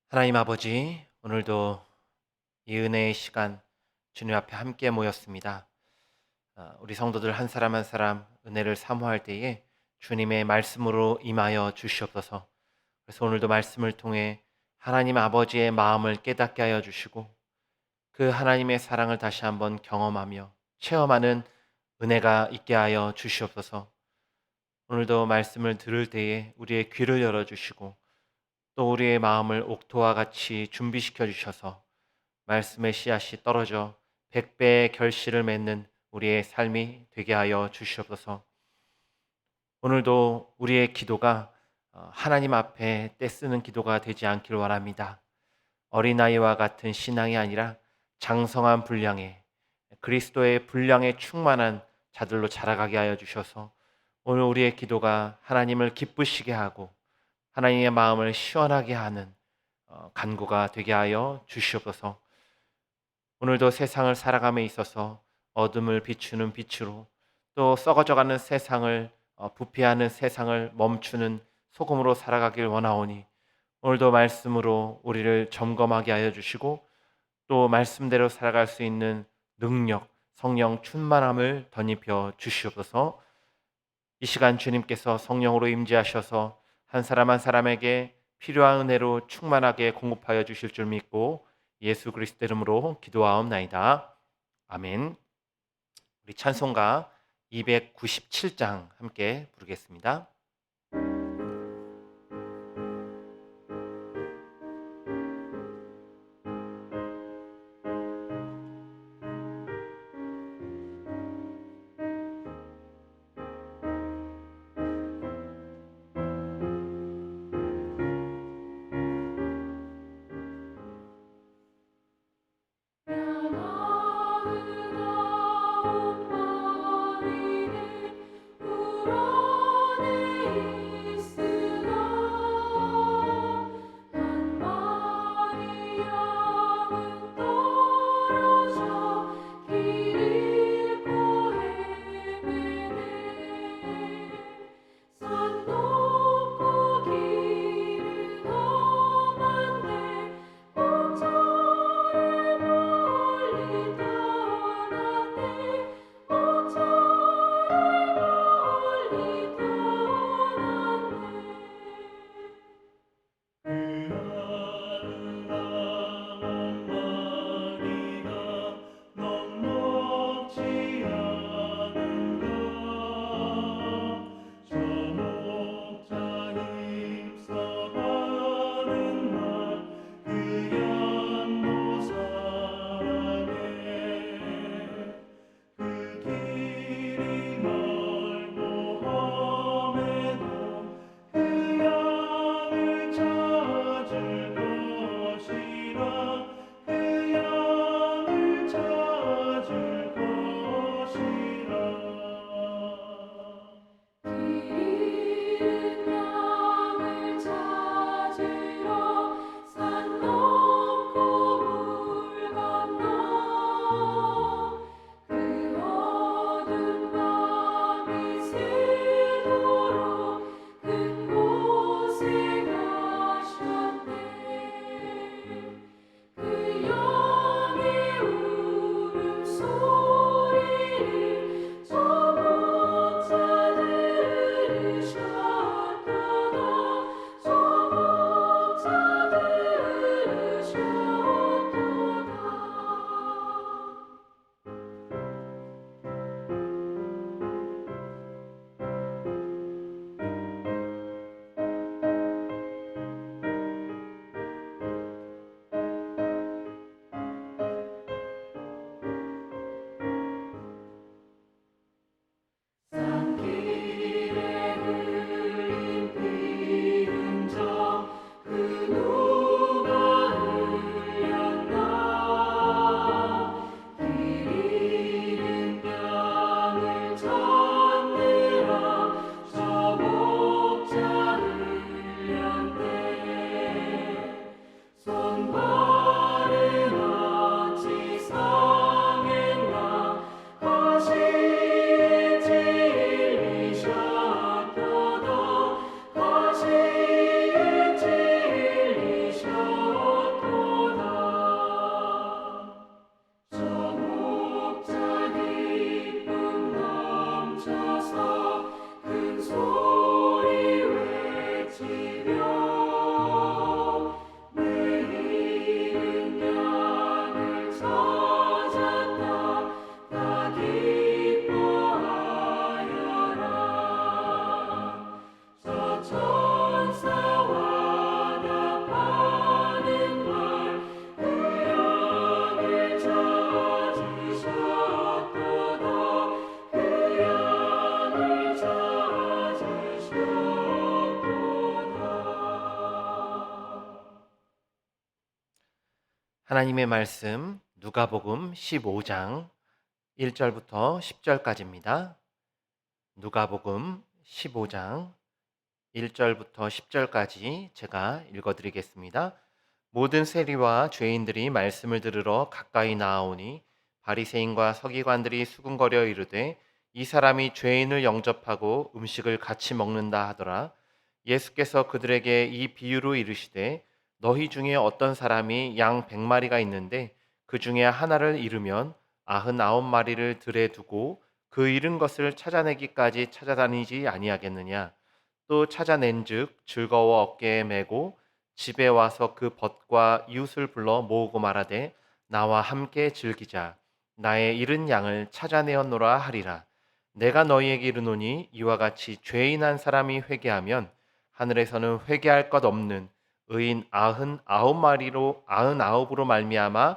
하나님 아버지, 오늘도 이 은혜의 시간 주님 앞에 함께 모였습니다. 우리 성도들 한 사람 한 사람 은혜를 사모할 때에 주님의 말씀으로 임하여 주시옵소서. 그래서 오늘도 말씀을 통해 하나님 아버지의 마음을 깨닫게 하여 주시고 그 하나님의 사랑을 다시 한번 경험하며 체험하는 은혜가 있게 하여 주시옵소서. 오늘도 말씀을 들을 때에 우리의 귀를 열어주시고 또 우리의 마음을 옥토와 같이 준비시켜 주셔서 말씀의 씨앗이 떨어져 백배의 결실을 맺는 우리의 삶이 되게 하여 주시옵소서. 오늘도 우리의 기도가 하나님 앞에 떼쓰는 기도가 되지 않기를 원합니다. 어린아이와 같은 신앙이 아니라 장성한 분량의 그리스도의 분량에 충만한 자들로 자라가게 하여 주셔서 오늘 우리의 기도가 하나님을 기쁘시게 하고 하나님의 마음을 시원하게 하는 간구가 되게 하여 주시옵소서. 오늘도 세상을 살아감에 있어서 어둠을 비추는 빛으로 또 썩어져가는 세상을 부패하는 세상을 멈추는 소금으로 살아가길 원하오니 오늘도 말씀으로 우리를 점검하게 하여 주시고 또 말씀대로 살아갈 수 있는 능력, 성령 충만함을 덧입혀 주시옵소서. 이 시간 주님께서 성령으로 임재하셔서 한 사람 한 사람에게 필요한 은혜로 충만하게 공급하여 주실 줄 믿고 예수 그리스도 이름으로 기도하옵나이다. 아멘. 우리 찬송가 297장 함께 부르겠습니다. 아름다운 마리를 불어내 하나님의 말씀 누가복음 15장 1절부터 10절까지입니다. 누가복음 15장 1절부터 10절까지 제가 읽어드리겠습니다. 모든 세리와 죄인들이 말씀을 들으러 가까이 나아오니 바리새인과 서기관들이 수군거려 이르되 이 사람이 죄인을 영접하고 음식을 같이 먹는다 하더라. 예수께서 그들에게 이 비유로 이르시되 너희 중에 어떤 사람이 양 100마리가 있는데 그 중에 하나를 잃으면 99마리를 들에 두고 그 잃은 것을 찾아내기까지 찾아다니지 아니하겠느냐. 또 찾아낸즉 즐거워 어깨에 메고 집에 와서 그 벗과 이웃을 불러 모으고 말하되 나와 함께 즐기자. 나의 잃은 양을 찾아내었노라 하리라. 내가 너희에게 이르노니 이와 같이 죄인 한 사람이 회개하면 하늘에서는 회개할 것 없는 의인 99마리로 말미암아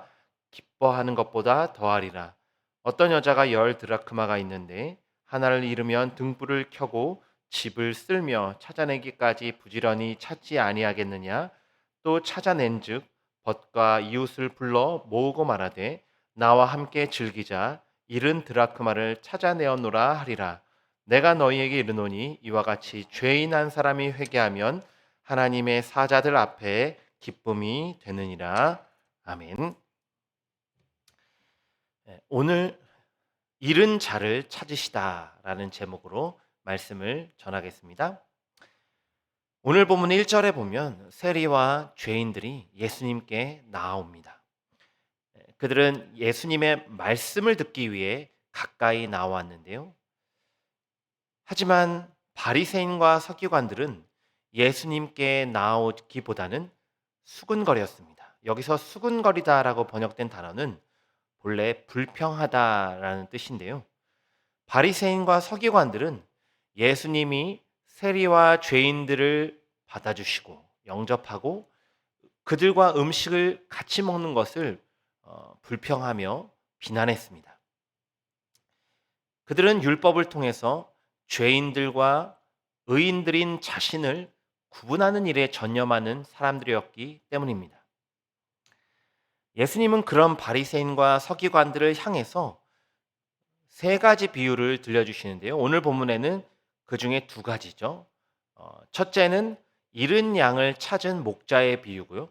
기뻐하는 것보다 더하리라. 어떤 여자가 10드라크마가 있는데 하나를 잃으면 등불을 켜고 집을 쓸며 찾아내기까지 부지런히 찾지 아니하겠느냐. 또 찾아낸즉 벗과 이웃을 불러 모으고 말하되 나와 함께 즐기자. 잃은 드라크마를 찾아내었노라 하리라. 내가 너희에게 이르노니 이와 같이 죄인 한 사람이 회개하면 하나님의 사자들 앞에 기쁨이 되느니라. 아멘. 오늘 잃은 자를 찾으시다라는 제목으로 말씀을 전하겠습니다. 오늘 본문 1절에 보면 세리와 죄인들이 예수님께 나아옵니다. 그들은 예수님의 말씀을 듣기 위해 가까이 나왔는데요. 하지만 바리새인과 서기관들은 예수님께 나오기보다는 수군거렸습니다. 여기서 수군거리다라고 번역된 단어는 본래 불평하다라는 뜻인데요. 바리새인과 서기관들은 예수님이 세리와 죄인들을 받아주시고 영접하고 그들과 음식을 같이 먹는 것을 불평하며 비난했습니다. 그들은 율법을 통해서 죄인들과 의인들인 자신을 구분하는 일에 전념하는 사람들이었기 때문입니다. 예수님은 그런 바리새인과 서기관들을 향해서 세 가지 비유를 들려주시는데요. 오늘 본문에는 그 중에 두 가지죠. 첫째는 잃은 양을 찾은 목자의 비유고요.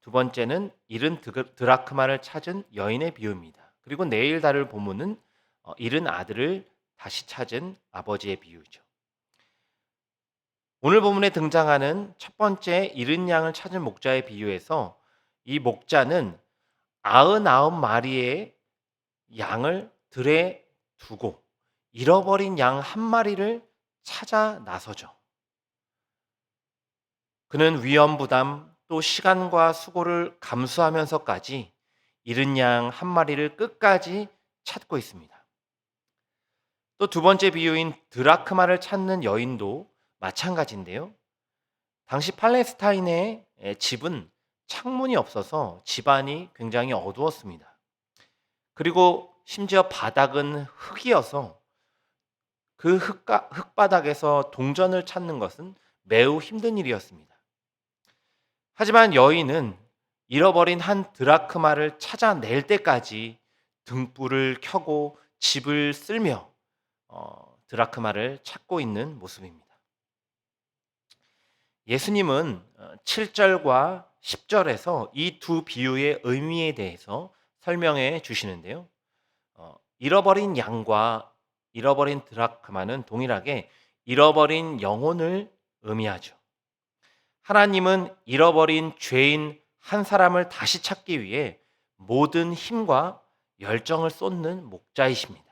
두 번째는 잃은 드라크마를 찾은 여인의 비유입니다. 그리고 내일 다룰 본문은 잃은 아들을 다시 찾은 아버지의 비유죠. 오늘 본문에 등장하는 첫 번째 잃은 양을 찾은 목자의 비유에서 이 목자는 99마리의 양을 들에 두고 잃어버린 양 한 마리를 찾아 나서죠. 그는 위험 부담 또 시간과 수고를 감수하면서까지 잃은 양 한 마리를 끝까지 찾고 있습니다. 또 두 번째 비유인 드라크마를 찾는 여인도 마찬가지인데요. 당시 팔레스타인의 집은 창문이 없어서 집안이 굉장히 어두웠습니다. 그리고 심지어 바닥은 흙이어서 그 흙바닥에서 동전을 찾는 것은 매우 힘든 일이었습니다. 하지만 여인은 잃어버린 한 드라크마를 찾아낼 때까지 등불을 켜고 집을 쓸며 드라크마를 찾고 있는 모습입니다. 예수님은 7절과 10절에서 이 두 비유의 의미에 대해서 설명해 주시는데요. 잃어버린 양과 잃어버린 드라크마는 동일하게 잃어버린 영혼을 의미하죠. 하나님은 잃어버린 죄인 한 사람을 다시 찾기 위해 모든 힘과 열정을 쏟는 목자이십니다.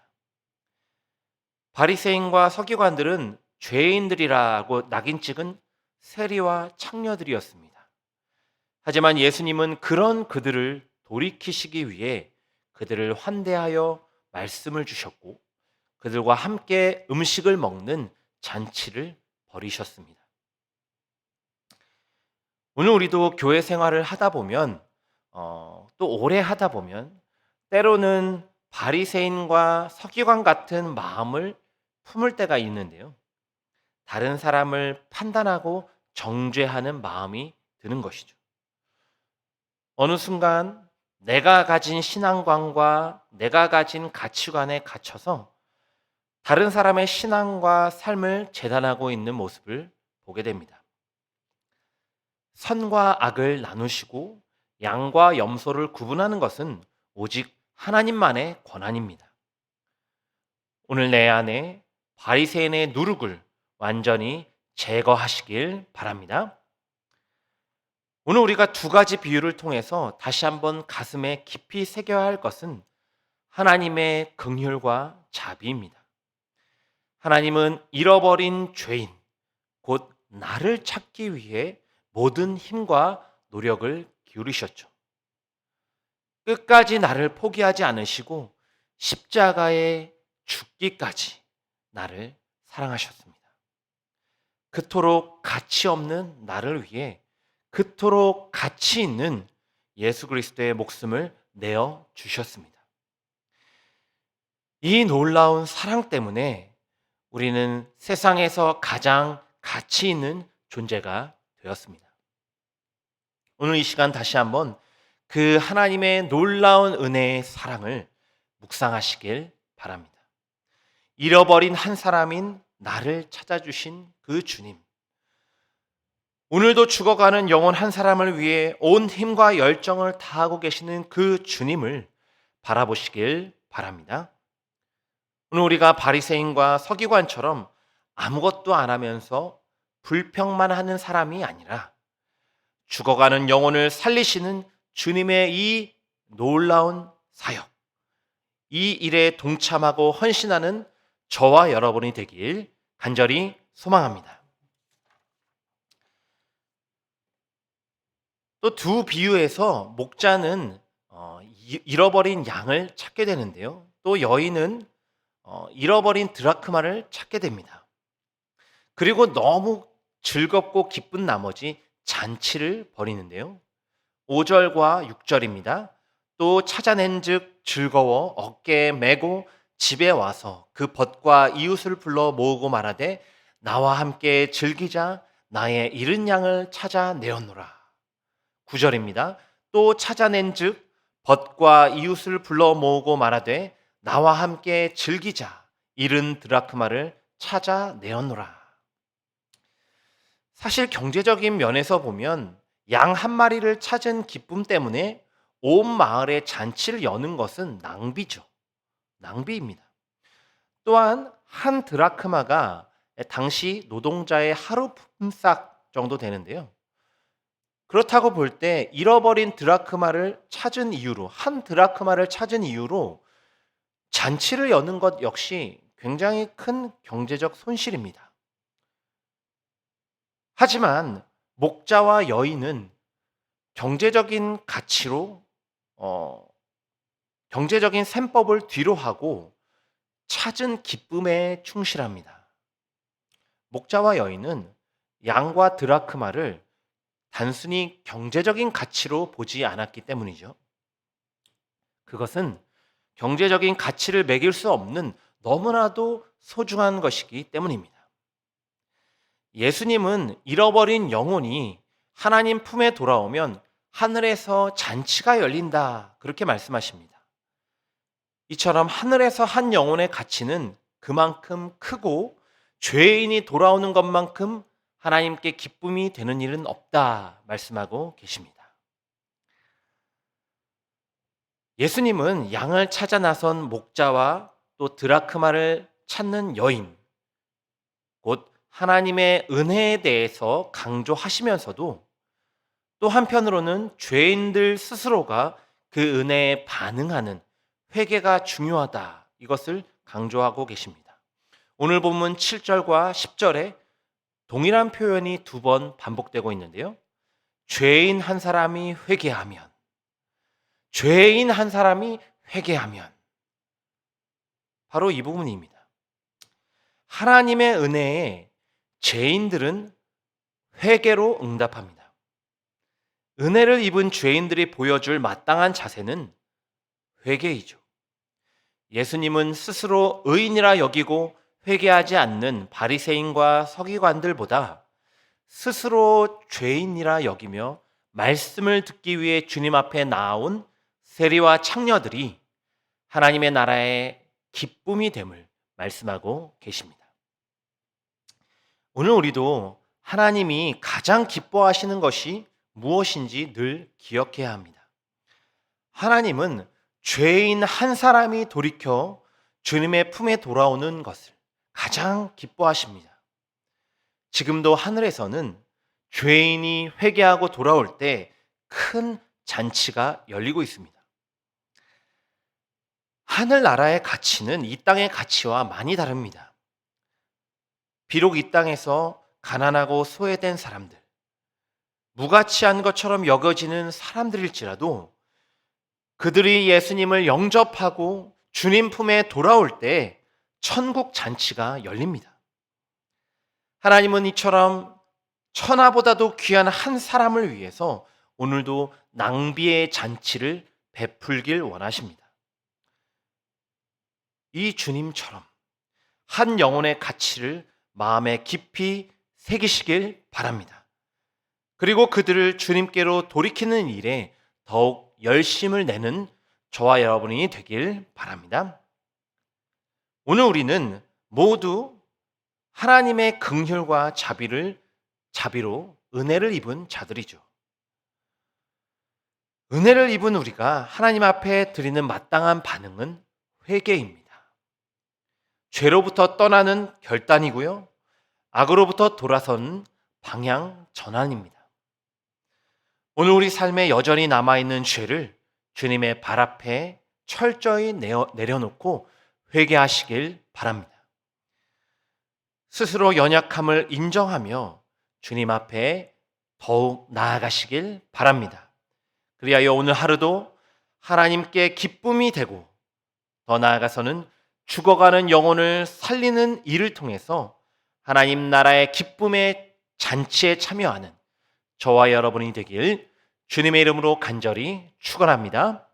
바리새인과 서기관들은 죄인들이라고 낙인 찍은 세리와 창녀들이었습니다. 하지만 예수님은 그런 그들을 돌이키시기 위해 그들을 환대하여 말씀을 주셨고 그들과 함께 음식을 먹는 잔치를 벌이셨습니다. 오늘 우리도 교회 생활을 하다 보면 또 오래 하다 보면 때로는 바리새인과 서기관 같은 마음을 품을 때가 있는데요. 다른 사람을 판단하고 정죄하는 마음이 드는 것이죠. 어느 순간 내가 가진 신앙관과 내가 가진 가치관에 갇혀서 다른 사람의 신앙과 삶을 재단하고 있는 모습을 보게 됩니다. 선과 악을 나누시고 양과 염소를 구분하는 것은 오직 하나님만의 권한입니다. 오늘 내 안에 바리새인의 누룩을 완전히 제거하시길 바랍니다. 오늘 우리가 두 가지 비유를 통해서 다시 한번 가슴에 깊이 새겨야 할 것은 하나님의 긍휼과 자비입니다. 하나님은 잃어버린 죄인, 곧 나를 찾기 위해 모든 힘과 노력을 기울이셨죠. 끝까지 나를 포기하지 않으시고 십자가에 죽기까지 나를 사랑하셨습니다. 그토록 가치 없는 나를 위해 그토록 가치 있는 예수 그리스도의 목숨을 내어 주셨습니다. 이 놀라운 사랑 때문에 우리는 세상에서 가장 가치 있는 존재가 되었습니다. 오늘 이 시간 다시 한번 그 하나님의 놀라운 은혜의 사랑을 묵상하시길 바랍니다. 잃어버린 한 사람인 나를 찾아주신 그 주님. 오늘도 죽어가는 영혼 한 사람을 위해 온 힘과 열정을 다하고 계시는 그 주님을 바라보시길 바랍니다. 오늘 우리가 바리새인과 서기관처럼 아무것도 안 하면서 불평만 하는 사람이 아니라 죽어가는 영혼을 살리시는 주님의 이 놀라운 사역, 이 일에 동참하고 헌신하는 저와 여러분이 되길 간절히 소망합니다. 또 두 비유에서 목자는 잃어버린 양을 찾게 되는데요. 또 여인은 잃어버린 드라크마를 찾게 됩니다. 그리고 너무 즐겁고 기쁜 나머지 잔치를 벌이는데요. 5절과 6절입니다. 또 찾아낸 즉 즐거워 어깨에 메고 집에 와서 그 벗과 이웃을 불러 모으고 말하되 나와 함께 즐기자 나의 잃은 양을 찾아내었노라. 9절입니다. 또 찾아낸 즉 벗과 이웃을 불러 모으고 말하되 나와 함께 즐기자 잃은 드라크마를 찾아내었노라. 사실 경제적인 면에서 보면 양 한 마리를 찾은 기쁨 때문에 온 마을에 잔치를 여는 것은 낭비죠. 낭비입니다. 또한 한 드라크마가 당시 노동자의 하루 품삯 정도 되는데요. 그렇다고 볼 때 잃어버린 드라크마를 찾은 이유로 한 드라크마를 찾은 이유로 잔치를 여는 것 역시 굉장히 큰 경제적 손실입니다. 하지만 목자와 여인은 경제적인 가치로 경제적인 셈법을 뒤로 하고 찾은 기쁨에 충실합니다. 목자와 여인은 양과 드라크마를 단순히 경제적인 가치로 보지 않았기 때문이죠. 그것은 경제적인 가치를 매길 수 없는 너무나도 소중한 것이기 때문입니다. 예수님은 잃어버린 영혼이 하나님 품에 돌아오면 하늘에서 잔치가 열린다 그렇게 말씀하십니다. 이처럼 하늘에서 한 영혼의 가치는 그만큼 크고 죄인이 돌아오는 것만큼 하나님께 기쁨이 되는 일은 없다 말씀하고 계십니다. 예수님은 양을 찾아 나선 목자와 또 드라크마를 찾는 여인, 곧 하나님의 은혜에 대해서 강조하시면서도 또 한편으로는 죄인들 스스로가 그 은혜에 반응하는 회개가 중요하다 이것을 강조하고 계십니다. 오늘 본문 7절과 10절에 동일한 표현이 두 번 반복되고 있는데요. 죄인 한 사람이 회개하면, 죄인 한 사람이 회개하면, 바로 이 부분입니다. 하나님의 은혜에 죄인들은 회개로 응답합니다. 은혜를 입은 죄인들이 보여줄 마땅한 자세는 회개이죠. 예수님은 스스로 의인이라 여기고 회개하지 않는 바리새인과 서기관들보다 스스로 죄인이라 여기며 말씀을 듣기 위해 주님 앞에 나온 세리와 창녀들이 하나님의 나라의 기쁨이 됨을 말씀하고 계십니다. 오늘 우리도 하나님이 가장 기뻐하시는 것이 무엇인지 늘 기억해야 합니다. 하나님은 죄인 한 사람이 돌이켜 주님의 품에 돌아오는 것을 가장 기뻐하십니다. 지금도 하늘에서는 죄인이 회개하고 돌아올 때 큰 잔치가 열리고 있습니다. 하늘나라의 가치는 이 땅의 가치와 많이 다릅니다. 비록 이 땅에서 가난하고 소외된 사람들, 무가치한 것처럼 여겨지는 사람들일지라도 그들이 예수님을 영접하고 주님 품에 돌아올 때 천국 잔치가 열립니다. 하나님은 이처럼 천하보다도 귀한 한 사람을 위해서 오늘도 낭비의 잔치를 베풀길 원하십니다. 이 주님처럼 한 영혼의 가치를 마음에 깊이 새기시길 바랍니다. 그리고 그들을 주님께로 돌이키는 일에 더욱 열심을 내는 저와 여러분이 되길 바랍니다. 오늘 우리는 모두 하나님의 긍휼과 자비로 은혜를 입은 자들이죠. 은혜를 입은 우리가 하나님 앞에 드리는 마땅한 반응은 회개입니다. 죄로부터 떠나는 결단이고요. 악으로부터 돌아서는 방향 전환입니다. 오늘 우리 삶에 여전히 남아있는 죄를 주님의 발 앞에 철저히 내려놓고 회개하시길 바랍니다. 스스로 연약함을 인정하며 주님 앞에 더욱 나아가시길 바랍니다. 그리하여 오늘 하루도 하나님께 기쁨이 되고 더 나아가서는 죽어가는 영혼을 살리는 일을 통해서 하나님 나라의 기쁨의 잔치에 참여하는 저와 여러분이 되길 주님의 이름으로 간절히 축원합니다.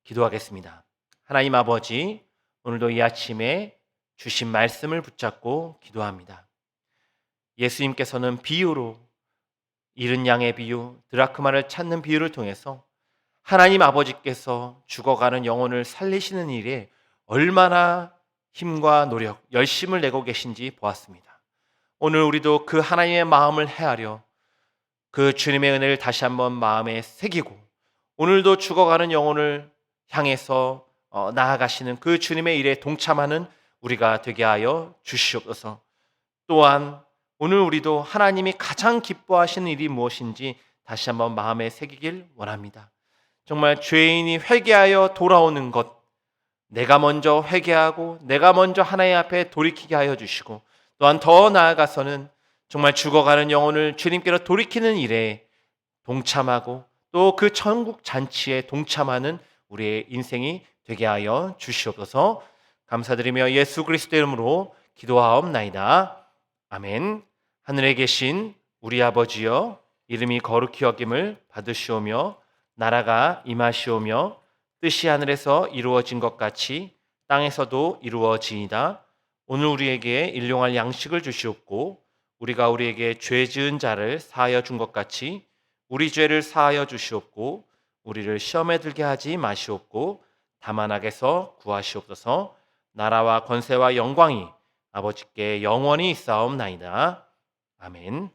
기도하겠습니다. 하나님 아버지, 오늘도 이 아침에 주신 말씀을 붙잡고 기도합니다. 예수님께서는 비유로, 잃은 양의 비유, 드라크마를 찾는 비유를 통해서 하나님 아버지께서 죽어가는 영혼을 살리시는 일에 얼마나 힘과 노력, 열심을 내고 계신지 보았습니다. 오늘 우리도 그 하나님의 마음을 헤아려 그 주님의 은혜를 다시 한번 마음에 새기고 오늘도 죽어가는 영혼을 향해서 나아가시는 그 주님의 일에 동참하는 우리가 되게 하여 주시옵소서. 또한 오늘 우리도 하나님이 가장 기뻐하시는 일이 무엇인지 다시 한번 마음에 새기길 원합니다. 정말 죄인이 회개하여 돌아오는 것, 내가 먼저 회개하고 내가 먼저 하나님 앞에 돌이키게 하여 주시고, 또한 더 나아가서는 정말 죽어가는 영혼을 주님께로 돌이키는 일에 동참하고 또 그 천국 잔치에 동참하는 우리의 인생이 되게 하여 주시옵소서. 감사드리며 예수 그리스도의 이름으로 기도하옵나이다. 아멘. 하늘에 계신 우리 아버지여, 이름이 거룩히 여김을 받으시오며 나라가 임하시오며 뜻이 하늘에서 이루어진 것 같이 땅에서도 이루어지이다. 오늘 우리에게 일용할 양식을 주시옵고 우리가 우리에게 죄 지은 자를 사하여 준 것 같이 우리 죄를 사하여 주시옵고 우리를 시험에 들게 하지 마시옵고 다만 악에서 구하시옵소서. 나라와 권세와 영광이 아버지께 영원히 있사옵나이다. 아멘.